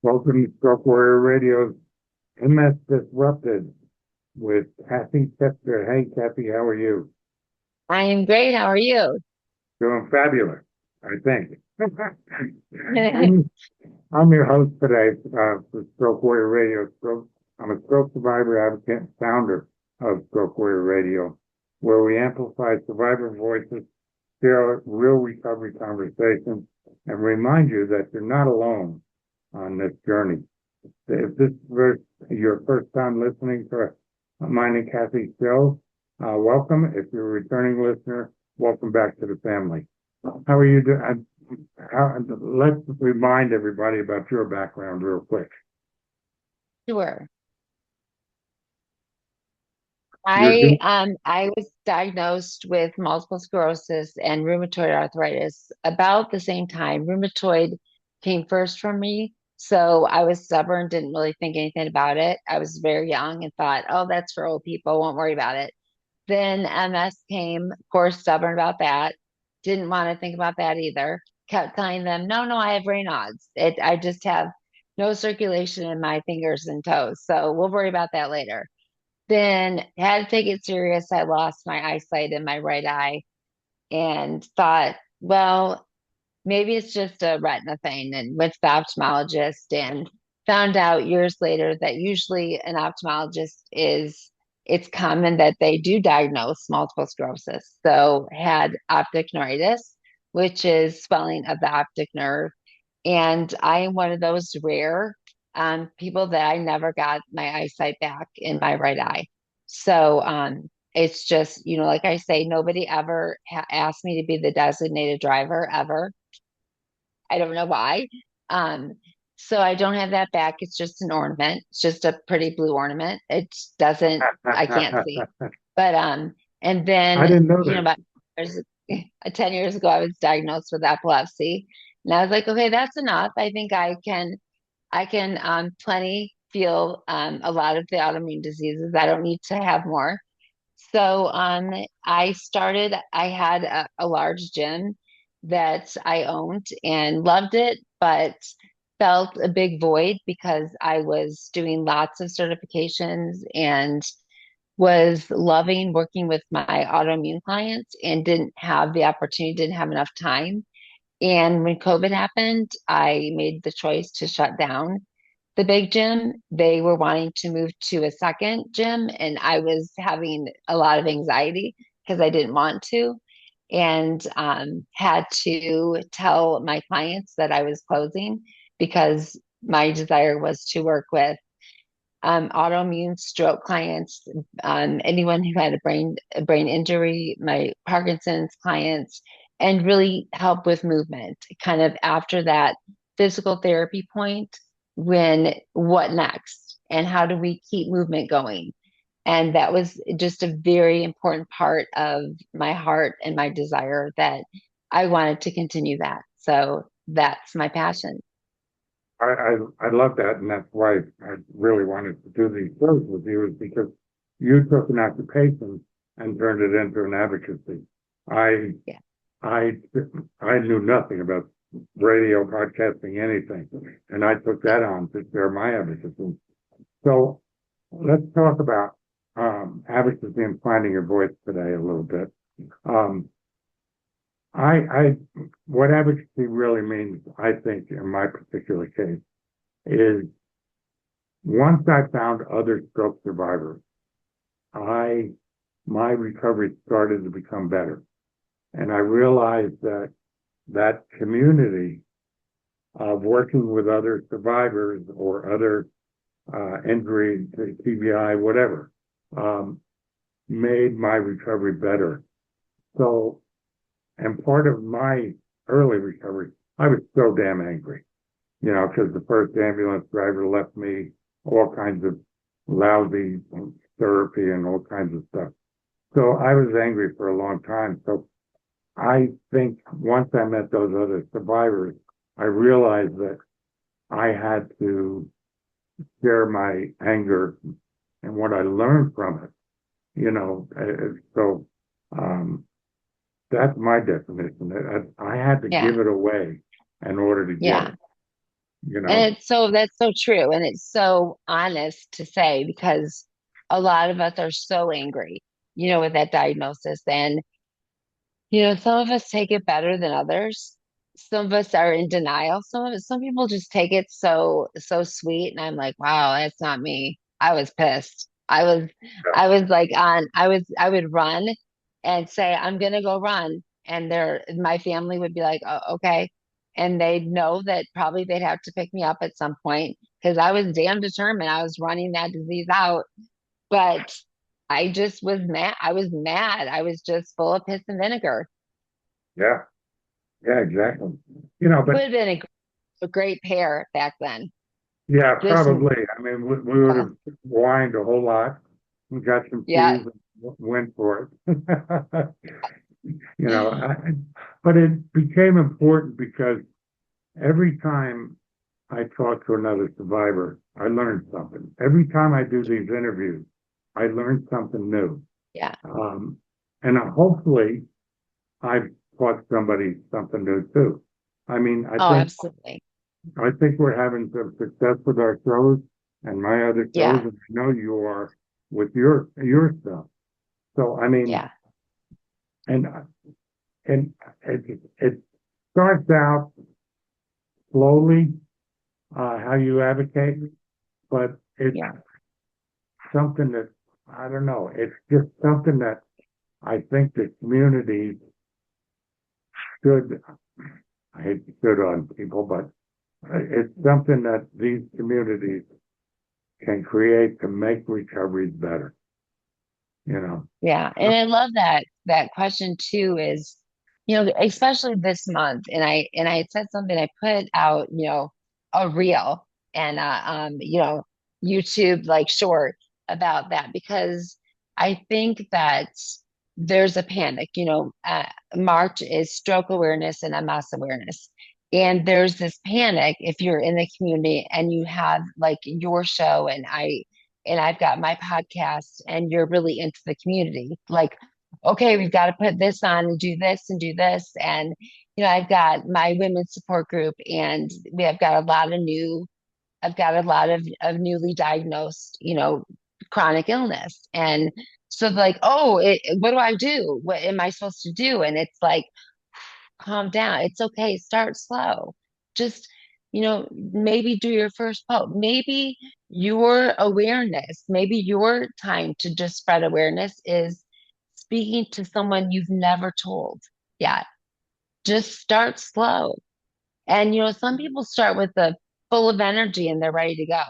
Welcome to Stroke Warrior Radio's MS Disrupted with Kathy Tester. Hey, Kathy, how are you? I am great. How are you? Doing fabulous, I think. I'm, I'm your host today for Stroke Warrior Radio. I'm a stroke survivor advocate and founder of Stroke Warrior Radio, where we amplify survivor voices, share real recovery conversations, and remind you that you're not alone on this journey. If this is your first time listening to mine and Kathy's show, welcome. If you're a returning listener, welcome back to the family. How are you doing? Let's remind everybody about your background real quick. Sure. You're doing I was diagnosed with multiple sclerosis and rheumatoid arthritis about the same time. Rheumatoid came first for me, so I was stubborn, didn't really think anything about it. I was very young and thought, "Oh, that's for old people, won't worry about it." Then MS came, of course, stubborn about that. Didn't want to think about that either. Kept telling them, "No, no, I have Raynaud's. I just have no circulation in my fingers and toes, so we'll worry about that later." Then had to take it serious. I lost my eyesight in my right eye and thought, well, maybe it's just a retina thing, and went to the ophthalmologist and found out years later that usually an ophthalmologist is it's common that they do diagnose multiple sclerosis. So had optic neuritis, which is swelling of the optic nerve. And I am one of those rare people that I never got my eyesight back in my right eye. So it's just, like I say, nobody ever asked me to be the designated driver ever. I don't know why. Um, so I don't have that back. It's just an ornament. It's just a pretty blue ornament. It doesn't, I can't see. But and I then, didn't know that. about years, 10 years ago, I was diagnosed with epilepsy. And I was like, okay, that's enough. I think I can plenty feel a lot of the autoimmune diseases. I don't need to have more. So I had a large gym that I owned and loved it, but felt a big void because I was doing lots of certifications and was loving working with my autoimmune clients and didn't have the opportunity, didn't have enough time. And when COVID happened, I made the choice to shut down the big gym. They were wanting to move to a second gym, and I was having a lot of anxiety because I didn't want to, and had to tell my clients that I was closing because my desire was to work with autoimmune stroke clients, anyone who had a brain injury, my Parkinson's clients, and really help with movement. Kind of after that physical therapy point, when what next, and how do we keep movement going? And that was just a very important part of my heart and my desire that I wanted to continue that. So that's my passion. I love that, and that's why I really wanted to do these shows with you, is because you took an occupation and turned it into an advocacy. I Yeah. I I knew nothing about radio, podcasting, anything, and I took that on to share my advocacy. So let's talk about advocacy and finding your voice today a little bit. Um, I what advocacy really means, I think, in my particular case, is once I found other stroke survivors, I my recovery started to become better, and I realized that that community of working with other survivors or other injury, TBI, whatever, um, made my recovery better. So, and part of my early recovery, I was so damn angry, because the first ambulance driver left me all kinds of lousy therapy and all kinds of stuff. So I was angry for a long time. So I think once I met those other survivors, I realized that I had to share my anger and what I learned from it. So um, that's my definition. I had to Yeah. give it away in order to get Yeah. it. you know? And that's so true. And it's so honest to say because a lot of us are so angry, with that diagnosis. And some of us take it better than others. Some of us are in denial. Some people just take it so sweet. And I'm like, wow, that's not me. I was pissed. I was like I would run and say, I'm gonna go run. And my family would be like, oh, okay. And they'd know that probably they'd have to pick me up at some point because I was damn determined. I was running that disease out. But I just was mad. I was mad. I was just full of piss and vinegar. Yeah, yeah, exactly. Would But have been a great pair back then. yeah, Just, probably. I mean, we would uh, have whined a whole lot. We got some yeah, peas and went for it. You know, but it became important because every time I talk to another survivor, I learn something. Every time I do these interviews, I learn something new. yeah. Um, and hopefully I've taught somebody something new too. I mean, Oh, absolutely. I think we're having some success with our shows and my other shows, Yeah, and I know you are with your stuff. So I mean, yeah, and and it starts out slowly, how you advocate, but it's yeah, something that I don't know. It's just something that I think the community should. I hate to put on people, but it's something that these communities can create to make recoveries better. You know. yeah. And I love that question too is, especially this month. And I had said something, I put out, a reel and YouTube like short about that because I think that there's a panic, March is stroke awareness and MS awareness. And there's this panic if you're in the community and you have like your show and I've got my podcast and you're really into the community. Like, okay, we've got to put this on and do this and do this. And, I've got my women's support group and I've got a lot I've got a lot of newly diagnosed, chronic illness. And so like, oh, what do I do? What am I supposed to do? And it's like, calm down. It's okay. Start slow. Just, maybe do your first post. Maybe your awareness, maybe your time to just spread awareness is speaking to someone you've never told yet. Just start slow. And, some people start with the full of energy and they're ready to go.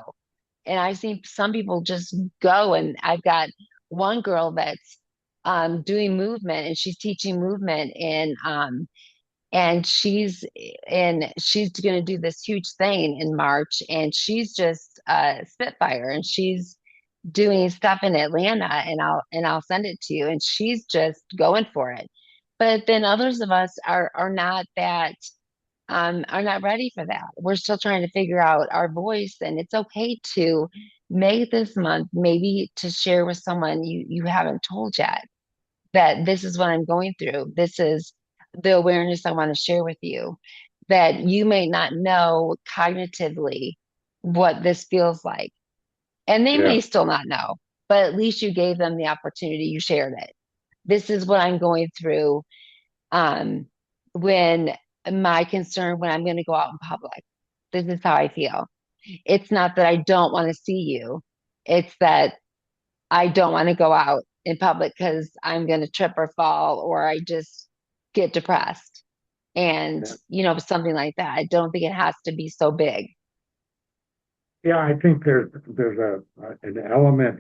And I've seen some people just go. And I've got one girl that's doing movement and she's teaching movement and she's going to do this huge thing in March and she's just Spitfire and she's doing stuff in Atlanta and I'll send it to you and she's just going for it. But then others of us are not ready for that. We're still trying to figure out our voice and it's okay to make this month maybe to share with someone you haven't told yet that this is what I'm going through. This is the awareness I want to share with you that you may not know cognitively what this feels like. And they Yeah, may still not know, but at least you gave them the opportunity. You shared it. This is what I'm going through um, when my concern when I'm going to go out in public. This is how I feel. It's not that I don't want to see you. It's that I don't want to go out in public because I'm going to trip or fall or I just get depressed. And, yeah, something like that. I don't think it has to be so big. yeah. I think there's an element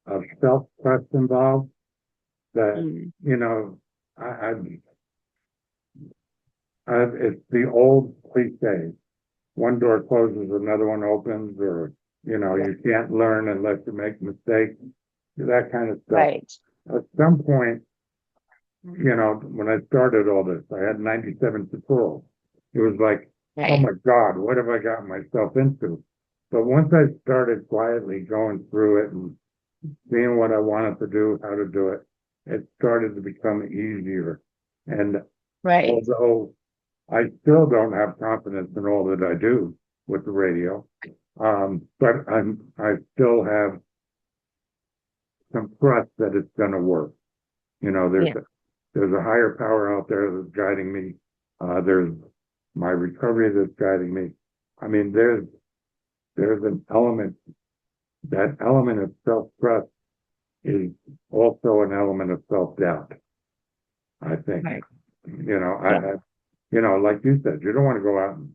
of self-trust involved that Mm, you know it's the old cliche: one door closes, another one opens, or right. you can't learn unless you make mistakes. That kind of stuff. Right. At some point, when I started all this, I had 97 deferrals. It was like, oh Right. my God, what have I gotten myself into? But once I started quietly going through it and seeing what I wanted to do, how to do it, it started to become easier. And Right. although I still don't have confidence in all that I do, with the radio. But I still have some trust that it's going to work. You know, Yeah. there's a higher power out there that's guiding me. There's my recovery that's guiding me. I mean, there's an element, that element of self-trust is also an element of self-doubt, I think. Right. You know, Yeah. like you said, you don't want to go out and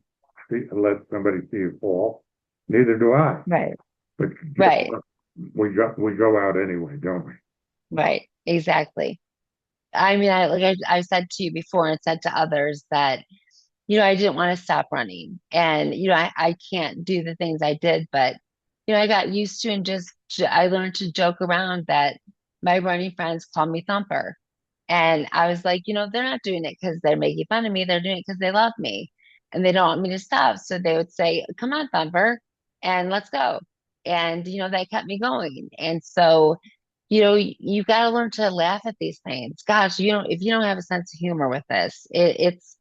let somebody see you fall. Neither do I. Right. But Right. we go out anyway, don't we? Right. Exactly. I mean, I said to you before and said to others that, I didn't want to stop running. And, I can't do the things I did, but, I got used to, and I learned to joke around that my running friends call me Thumper. And I was like, they're not doing it because they're making fun of me. They're doing it because they love me and they don't want me to stop. So they would say, come on, Thumper, and let's go. And, that kept me going. And so, you got to learn to laugh at these things. Gosh, if you don't have a sense of humor with this, it's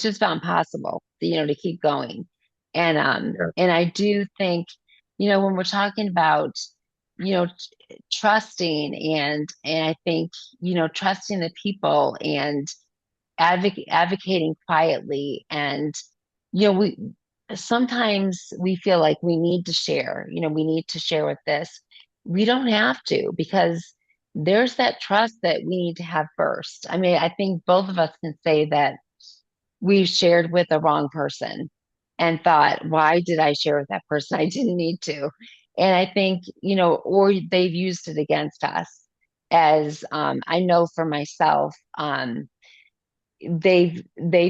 just about impossible, to keep going. Yeah. And I do think, when we're talking about, trusting, and I think, trusting the people, and advocating quietly, and, we sometimes we feel like we need to share, we need to share with this. We don't have to, because there's that trust that we need to have first. I mean, I think both of us can say that we've shared with the wrong person and thought, why did I share with that person? I didn't need to. And I think, or they've used it against us. As I know for myself, they've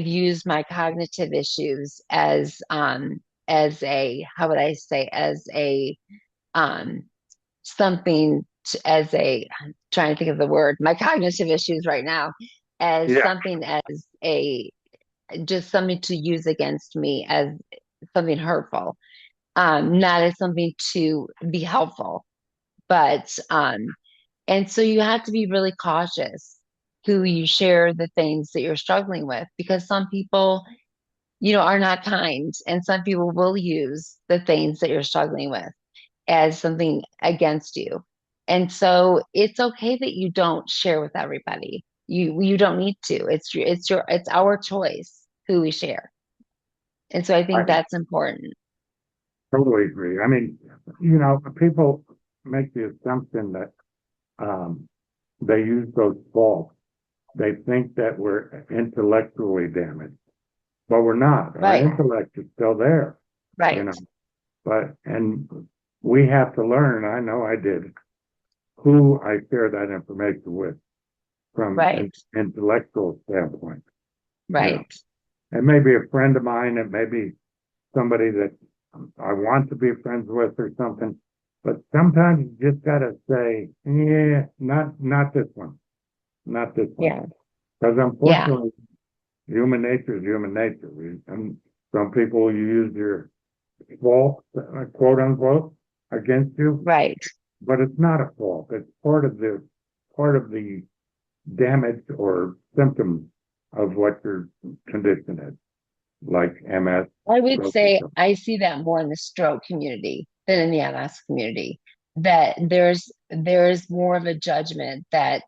used my cognitive issues as a, how would I say, as a um something as a, I'm trying to think of the word, my cognitive issues right now, as Yeah. something, as a, just something to use against me, as something hurtful, not as something to be helpful. But and so you have to be really cautious who you share the things that you're struggling with, because some people, are not kind, and some people will use the things that you're struggling with as something against you. And so it's okay that you don't share with everybody. You don't need to. It's our choice who we share. And so I I think that's important. totally agree. I mean, people make the assumption that um, they use those faults. They think that we're intellectually damaged, but we're not. Our Right. intellect is still there, you Right. know. And we have to learn. I know I did, who I share that information with from an Right. intellectual standpoint. You know, Right. it may be a friend of mine. It may be somebody that I want to be friends with or something. But sometimes you just gotta say, yeah, not this one, not this one. Yeah. Because Yeah. unfortunately, human nature is human nature. And some people use your fault, quote unquote, against you, Right. but it's not a fault. It's part of the damage or symptom of what your condition is, like MS. I would say Stroke. I see that more in the stroke community than in the MS community. That there's more of a judgment that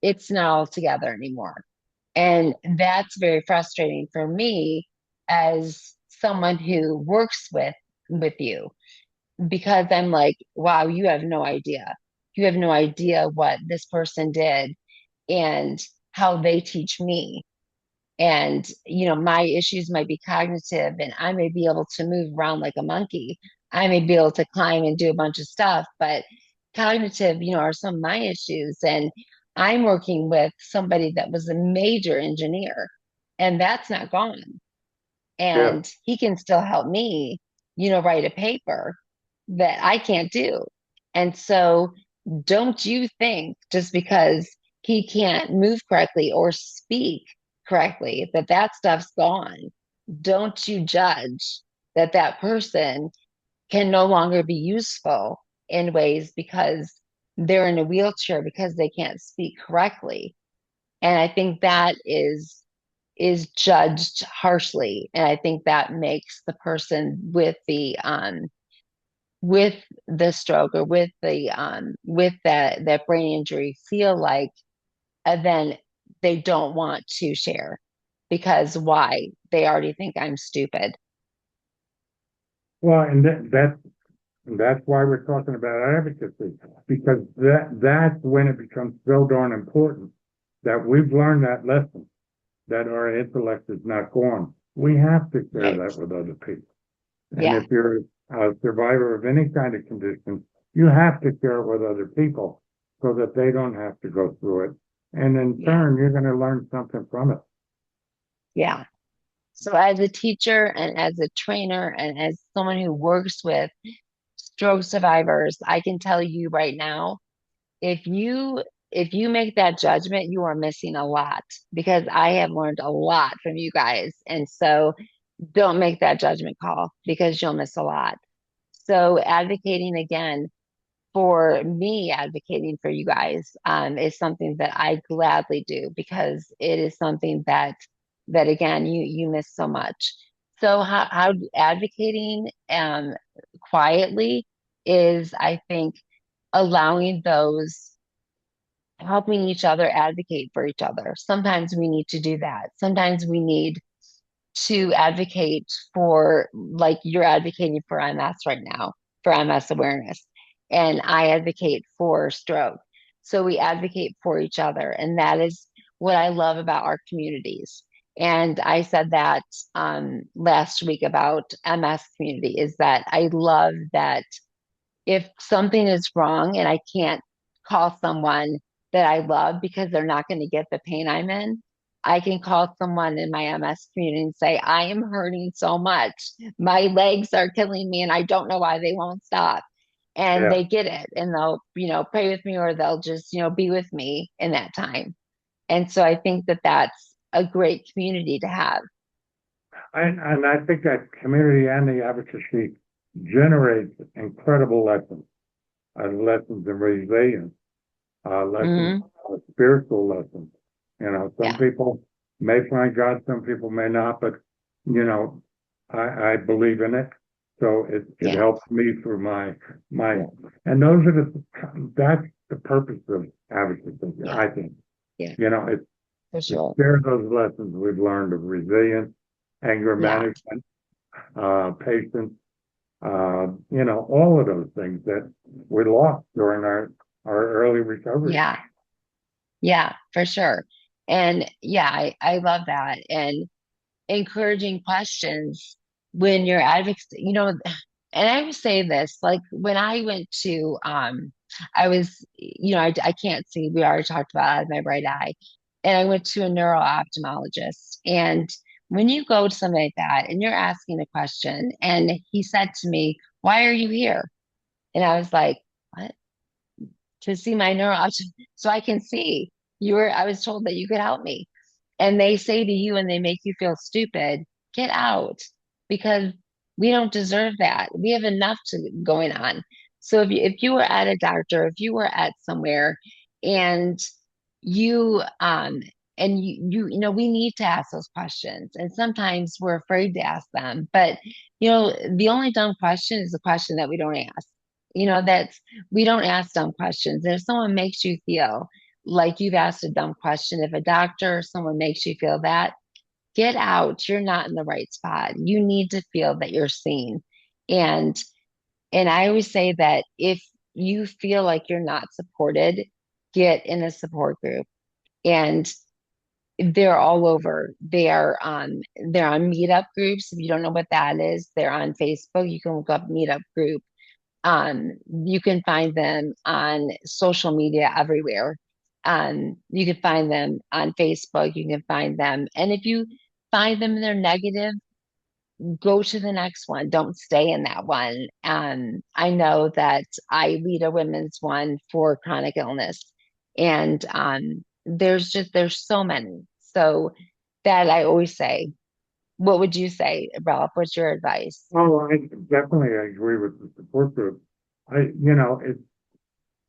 it's not all together anymore. And that's very frustrating for me as someone who works with you, because I'm like, wow, you have no idea. You have no idea what this person did and how they teach me. And, my issues might be cognitive, and I may be able to move around like a monkey. I may be able to climb and do a bunch of stuff, but cognitive, are some of my issues. And I'm working with somebody that was a major engineer, and that's not gone. Yeah, And he can still help me, write a paper that I can't do. And so don't you think just because he can't move correctly or speak correctly that stuff's gone. Don't you judge that person can no longer be useful in ways because they're in a wheelchair because they can't speak correctly. And I think that is judged harshly. And I think that makes the person with the stroke or with that brain injury feel like then they don't want to share because why? They already think I'm stupid. Well, and that's why we're talking about advocacy, because that's when it becomes so darn important that we've learned that lesson, that our intellect is not gone. We have to share Right. that with other people. And Yeah. if you're a survivor of any kind of condition, you have to share it with other people so that they don't have to go through it. And in Yeah. turn, you're going to learn something from it. Yeah. So as a teacher and as a trainer and as someone who works with stroke survivors, I can tell you right now, if you make that judgment, you are missing a lot because I have learned a lot from you guys. And so don't make that judgment call because you'll miss a lot. So advocating again for me, advocating for you guys is something that I gladly do because it is something that again you miss so much. So how advocating quietly is, I think, allowing those helping each other advocate for each other. Sometimes we need to do that. Sometimes we need to advocate for, like you're advocating for MS right now, for MS awareness, and I advocate for stroke. So we advocate for each other. And that is what I love about our communities. And I said that last week about MS community is that I love that if something is wrong and I can't call someone that I love because they're not going to get the pain I'm in, I can call someone in my MS community and say, I am hurting so much. My legs are killing me and I don't know why they won't stop. And Yeah. they get it and they'll, pray with me or they'll just, be with me in that time. And so I think that that's a great community to have. And I think that community and the advocacy generates incredible lessons, lessons in resilience, lessons, Hmm. spiritual lessons. Some Yeah. people may find God, some people may not, but you know, I believe in it. So it Yeah. helps me through my, and those are that's the purpose of advocacy, Yeah. I think. Yeah. It's For to sure. share those lessons we've learned of resilience, anger Yeah. management, patience, all of those things that we lost during our early recovery. Yeah. Yeah, for sure. And yeah, I love that. And encouraging questions when you're advocacy, and I would say this, like when I went to, I was, I can't see, we already talked about I had my right eye, and I went to a neuro-ophthalmologist. And when you go to somebody like that and you're asking a question, and he said to me, "Why are you here?" And I was like, "What?" To see my neuro so I can see. I was told that you could help me. And they say to you and they make you feel stupid, get out because we don't deserve that. We have enough going on. So if you were at a doctor, if you were at somewhere and you we need to ask those questions. And sometimes we're afraid to ask them. But the only dumb question is the question that we don't ask. That's we don't ask dumb questions. And if someone makes you feel like you've asked a dumb question, if a doctor or someone makes you feel that, get out. You're not in the right spot. You need to feel that you're seen. And I always say that if you feel like you're not supported, get in a support group. And they're all over. They're on meetup groups. If you don't know what that is, they're on Facebook. You can look up meetup group. You can find them on social media everywhere. You can find them on Facebook. You can find them. And if you find them and they're negative, go to the next one. Don't stay in that one. I know that I lead a women's one for chronic illness, and there's so many. So that I always say, what would you say, Ralph? What's your advice? Oh, I definitely agree with the support group. It's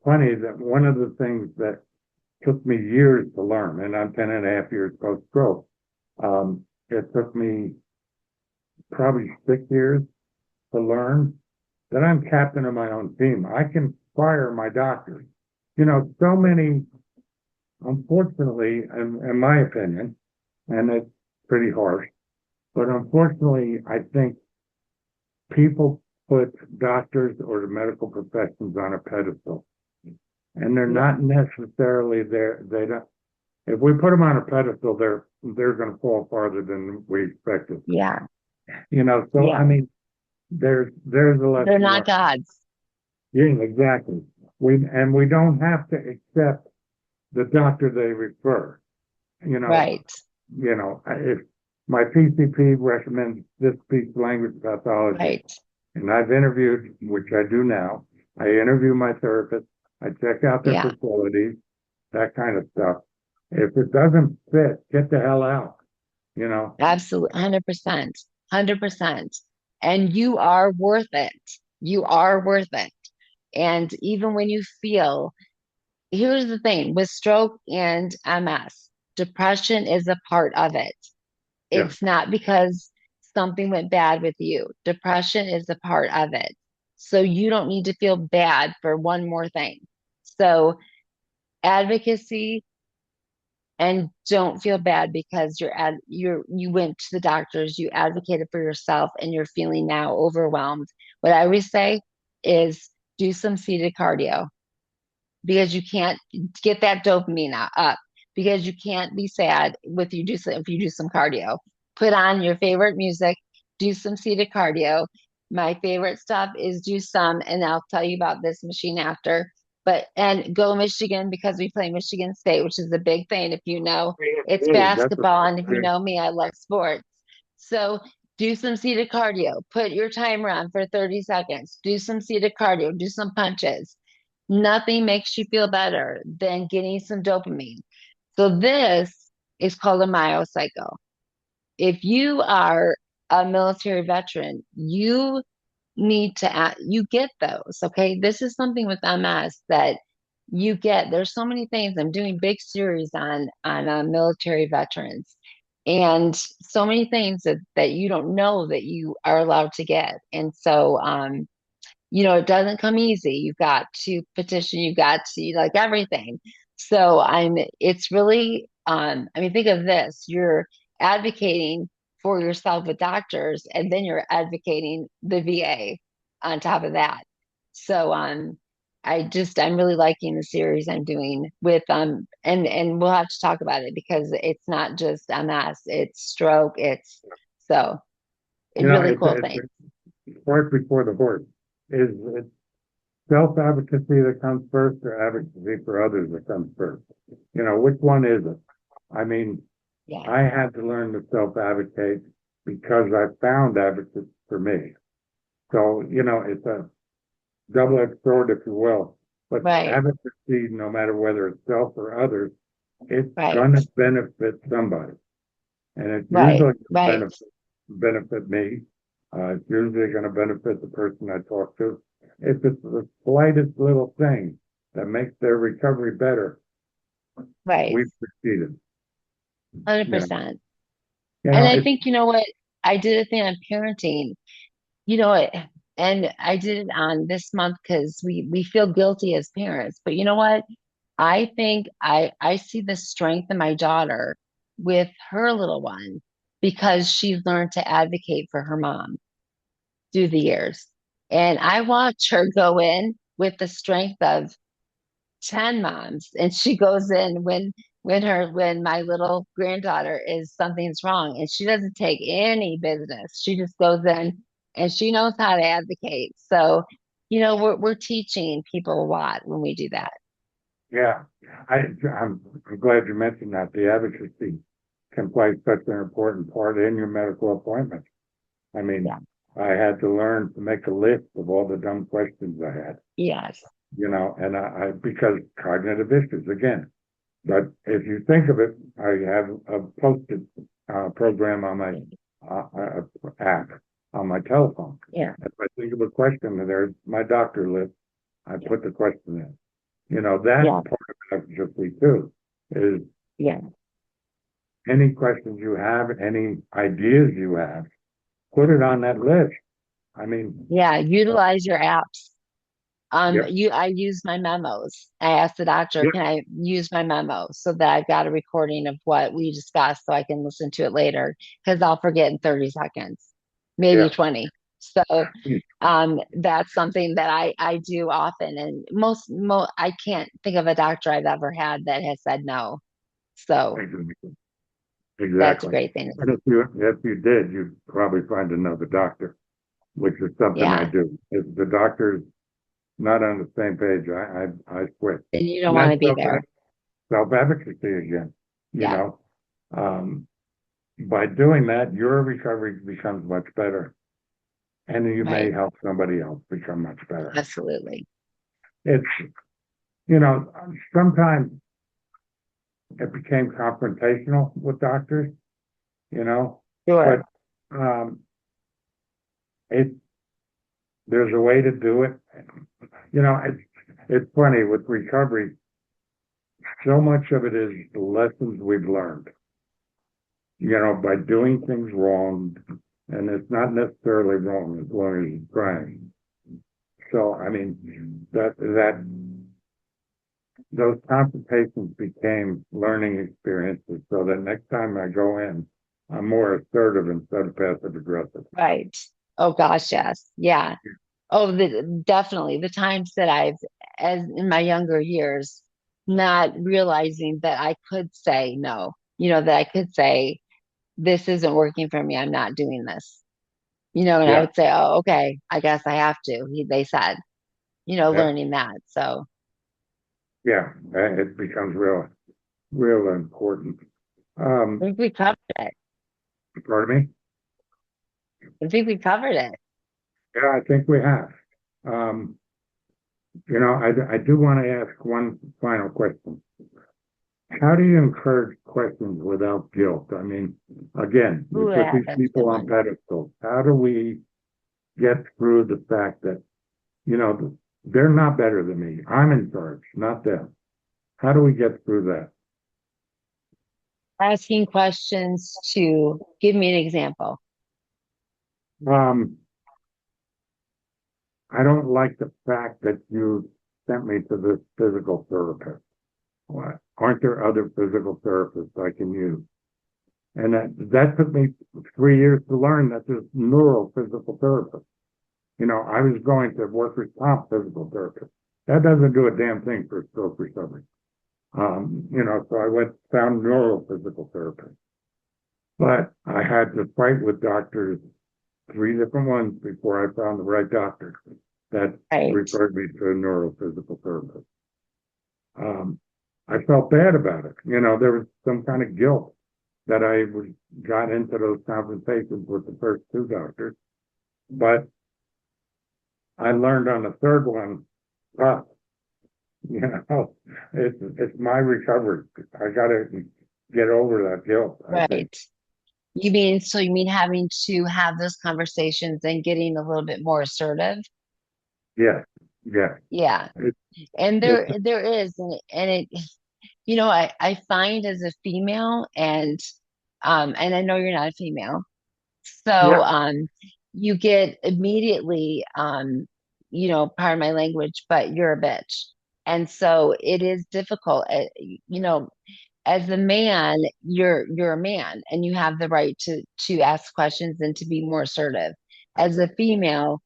funny that one of the things that took me years to learn, and I'm 10 and a half years post-stroke, It took me probably 6 years to learn that I'm captain of my own team. I can fire my doctors. So many, unfortunately, in my opinion, and it's pretty harsh, but unfortunately, I think people put doctors or the medical professions on a pedestal, and they're not necessarily there. They don't. If we put them on a pedestal, they're going to fall farther than we expected. Yeah. So Yeah. I mean, there's a They're lesson not learned. gods. Yeah, exactly. We don't have to accept the doctor they refer. You know, Right. if my PCP recommends this speech language pathology, Right. and I've interviewed, which I do now, I interview my therapist, I check out their Yeah. facilities, that kind of stuff. If it doesn't fit, get the hell out, you know? Absolutely. 100%. 100%. And you are worth it. You are worth it. And even when you feel, here's the thing with stroke and MS, depression is a part of it. Yeah. It's not because something went bad with you. Depression is a part of it. So you don't need to feel bad for one more thing. So advocacy, and don't feel bad because you went to the doctors, you advocated for yourself, and you're feeling now overwhelmed. What I always say is do some seated cardio because you can't get that dopamine up because you can't be sad with you do some if you do some cardio. Put on your favorite music, do some seated cardio. My favorite stuff is do some, and I'll tell you about this machine after. But and go Michigan because we play Michigan State, which is a big thing. If you know, it's Hey, that's basketball, and if you a, know me, I love sports. So do some seated cardio. Put your timer on for 30 seconds. Do some seated cardio. Do some punches. Nothing makes you feel better than getting some dopamine. So this is called a myocycle. If you are a military veteran, you need to you get those. Okay. This is something with MS that you get. There's so many things. I'm doing big series on military veterans and so many things that you don't know that you are allowed to get. And so it doesn't come easy. You've got to petition, you've got to like everything. So it's really, I mean, think of this, you're advocating for yourself with doctors, and then you're advocating the VA on top of that. So, I'm really liking the series I'm doing with, and we'll have to talk about it because it's not just MS, it's stroke, so it's really it's, cool thing. it's right before the horse. Is it self-advocacy that comes first or advocacy for others that comes first? Which one is it? I mean, Yeah. I had to learn to self-advocate because I found advocates for me. So, it's a double-edged sword, if you will. But Right. advocacy, no matter whether it's self or others, it's Right. gonna benefit somebody. And it's Right. usually Right. gonna benefit me. It's usually gonna benefit the person I talk to. If it's the slightest little thing that makes their recovery better, Right. we've succeeded. You know, 100%. you And know, I it's think, you know what? I did a thing on parenting, you know what? And I did it on this month because we feel guilty as parents. But you know what? I think I see the strength in my daughter with her little one because she's learned to advocate for her mom through the years. And I watch her go in with the strength of 10 moms, and she goes in when my little granddaughter is something's wrong, and she doesn't take any business. She just goes in and she knows how to advocate. So we're teaching people a lot when we do that. yeah. I'm glad you mentioned that. The advocacy can play such an important part in your medical appointment. I mean, Yeah. I had to learn to make a list of all the dumb questions I had, Yes. and because cognitive issues again. But if you think of it, I have a posted program on my app on my telephone. Yeah. If I think of a question, there's my doctor list. I put the question in. That Yeah. part of advocacy too is Yeah. any questions you have, any ideas you have, put it on that list. I mean, Yeah, uh, utilize your apps. yep, I use my memos. I asked the doctor, yep, can I use my memo so that I've got a recording of what we discussed so I can listen to it later because I'll forget in 30 seconds, maybe yeah. 20. So that's something that I do often. And I can't think of a doctor I've ever had that has said no. So Exactly. that's a Exactly. great thing. And if you did, you'd probably find another doctor, which is something I Yeah. do. If the doctor's not on the same page, I quit. And you don't And want that's to be there. self-advocacy again, you Yeah. know. Um, by doing that, your recovery becomes much better, and you may Right. help somebody else become much better. Absolutely. It's, you know, sometimes it became confrontational with doctors, you know, but Sure. um, it there's a way to do it. You know, it's funny with recovery. So much of it is the lessons we've learned. You know, by doing things wrong, and it's not necessarily wrong as long as you're trying. So, I mean, that those confrontations became learning experiences, so that next time I go in, I'm more assertive instead of passive aggressive. Right. Oh gosh, yes. Yeah. Oh, definitely the times that as in my younger years, not realizing that I could say no, that I could say, this isn't working for me. I'm not doing this, and I Yeah, would say, oh, okay, I guess I have to. They said, yep, learning that. So yeah, it becomes real important. I think we covered it. Pardon me? I think we covered it. Yeah, I think we have. Um, I do want to ask one final question. How do you encourage questions without guilt? I mean, again, we Ooh, put these that's a good people on one. pedestals. How do we get through the fact that, they're not better than me? I'm in charge, not them. How do we get through that? Asking questions to give me an example. Um, I don't like the fact that you sent me to this physical therapist. What? Aren't there other physical therapists I can use? And that took me 3 years to learn that there's neurophysical therapists. I was going to workers' comp physical therapist. That doesn't do a damn thing for stroke recovery. So I went found neurophysical therapist. But I had to fight with doctors, three different ones before I found the right doctor that Right. referred me to a neurophysical therapist. Um, I felt bad about it. There was some kind of guilt that got into those conversations with the first two doctors. But I learned on the third one, ah, you know, it's my recovery. I got to get over that guilt, I think. Right. You mean having to have those conversations and getting a little bit more assertive? Yeah, yeah. Yeah. It, And it, there is, and it, I find as a female and I know you're not a female, so yeah, you get immediately pardon my language, but you're a bitch. And so it is difficult. As a man, you're a man and you have the right to ask questions and to be more assertive. As a female,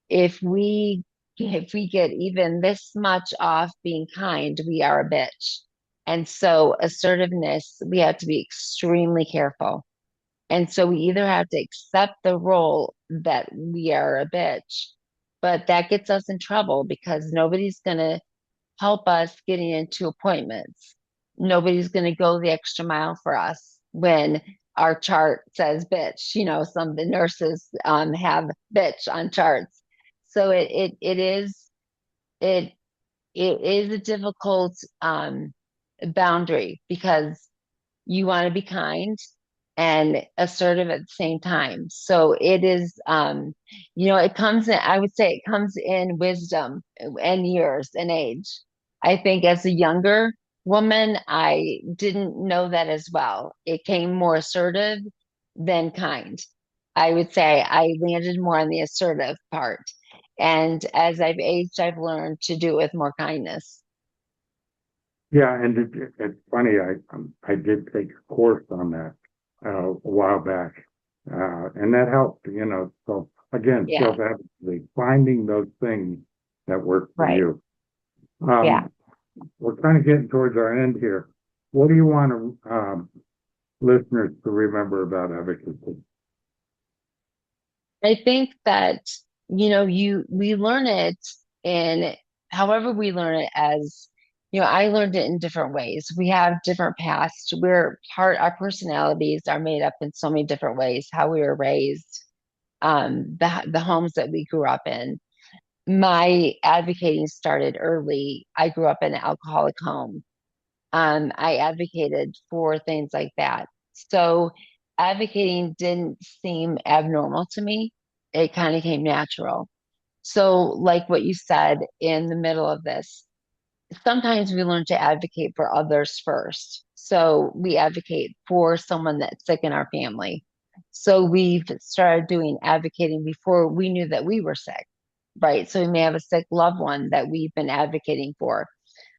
if we get even this much off being kind, we are a bitch. And so assertiveness, we have to be extremely careful. And so we either have to accept the role that we are a bitch, but that gets us in trouble because nobody's going to help us getting into appointments. Nobody's going to go the extra mile for us when our chart says bitch. Some of the nurses have bitch on charts. So it it is a difficult boundary because you want to be kind and assertive at the same time. So it is, it comes in, I would say it comes in wisdom and years and age. I think as a younger woman, I didn't know that as well. It came more assertive than kind. I would say I landed more on the assertive part. And as I've aged, I've learned to do it with more kindness. Yeah, and it's funny. I did take a course on that a while back, and that helped. So again, Yeah, self-advocacy, finding those things that work for right. you. Yeah. We're kind of getting towards our end here. What do you want listeners to remember about advocacy? I think that, we learn it in however we learn it as, I learned it in different ways. We have different paths. Our personalities are made up in so many different ways, how we were raised, the homes that we grew up in. My advocating started early. I grew up in an alcoholic home. I advocated for things like that. So advocating didn't seem abnormal to me. It kind of came natural. So, like what you said in the middle of this, sometimes we learn to advocate for others first. So we advocate for someone that's sick in our family. So we've started doing advocating before we knew that we were sick, right? So we may have a sick loved one that we've been advocating for.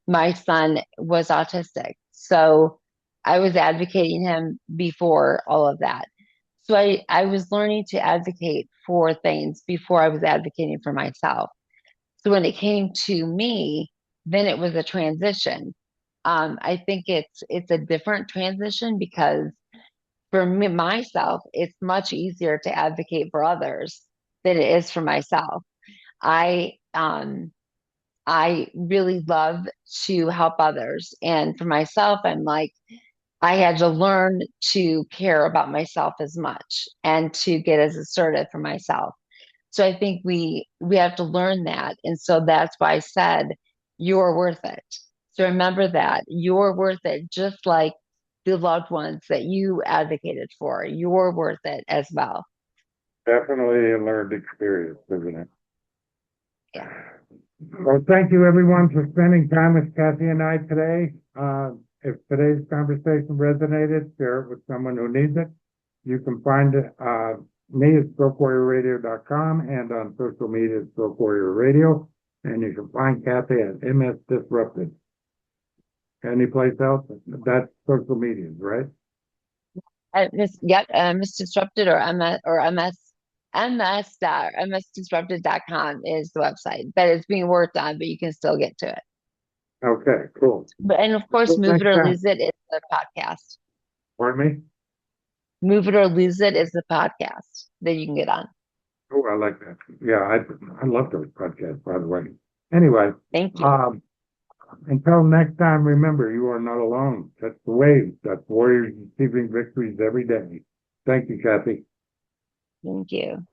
My son was autistic. So I was advocating him before all of that. So I was learning to advocate for things before I was advocating for myself. So when it came to me, then it was a transition. I think it's a different transition because for me, myself, it's much easier to advocate for others than it is for myself. I I really love to help others. And for myself, I'm like, I had to learn to care about myself as much and to get as assertive for myself. So I think we have to learn that. And so that's why I said you're worth it. So remember that you're worth it, just like the loved ones that you advocated for. You're worth it as well. Definitely a learned experience, isn't it? Yeah. Well, thank you everyone for spending time with Kathy and I today. If today's conversation resonated, share it with someone who needs it. You can find me at strokewarriorradio.com and on social media at Stroke Warrior Radio. And you can find Kathy at MS Disrupted. Any place else? That's social media, right? Miss Disrupted or msdisrupted.com is the website, but it's being worked on, but you can still get to it. Okay, cool. But and of course, Until Move It next or time. Lose It is the podcast. Pardon me? Move It or Lose It is the podcast that you can get on. Oh, I like that. Yeah, I love those podcasts, by the way. Anyway, Thank you. until next time, remember, you are not alone. That's the wave. That's warriors achieving victories every day. Thank you, Kathy. Thank you.